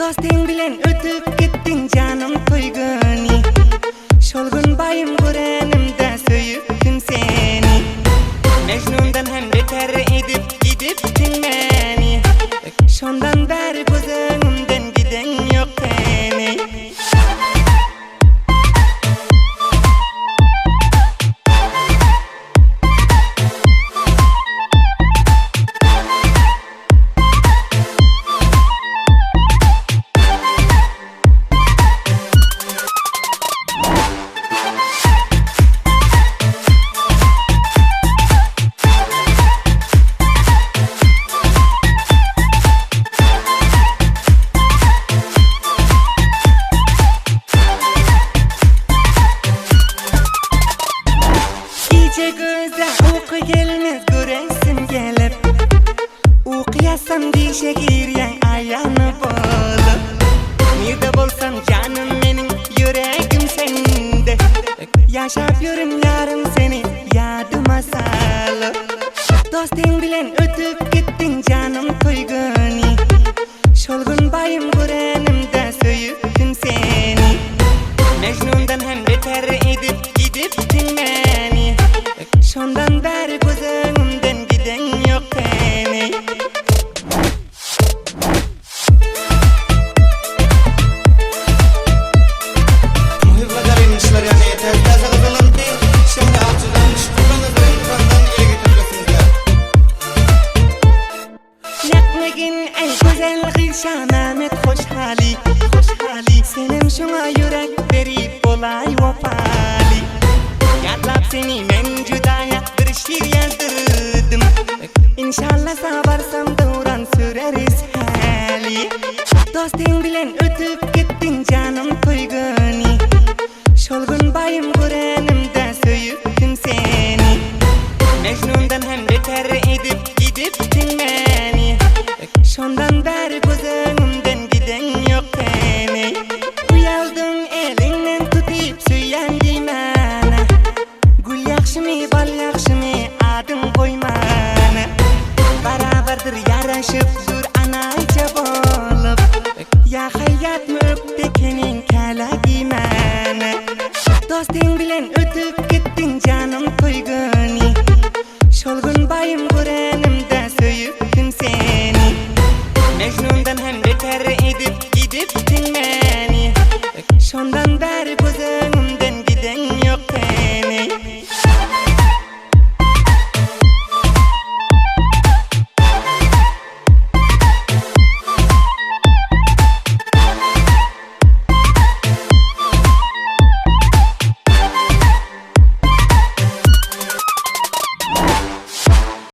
Dosting bilen ötüp gittin canım koygani. Şolgun bayım görenimde söyüptüm seni. Mecnun'dan hem beter edip gidiptin beni. Şondan beri gözümden giden yok seni. Gece göze uyku gelmez göresim gelip, uyuyasam dişe giryen ayağını bulup. Nerede bolsam canım menin yüreğim sende. Yaşap yürüm yarım seni yadıma salıp. Dosting bilen ötüp gittin canım koygani. Şolgun bayım görenimde söyüptüm seni. Mecnun'dan hem beter edip gidiptin beni. Şondan beri gözümden giden yok seni. Muhibbeler inişler yani yeter. Yazı kızılın değil. Şimdi alçıdan şükürden ekrandan ele getirmesinler. Yakmagin ey güzel Gülşah Mehmet hoş hali. Senem şuna yürek verip olay vefali. Yatlap seni men cudaya bir şiir yazdırdım. İnşallah sabarsam doğran süreriz hali. Dosting bilen ötüp gittin canım koygani. Şolgun bayım görenimde söyüptüm seni. Mecnun'dan hem beter edip gidiptin beni. Şondan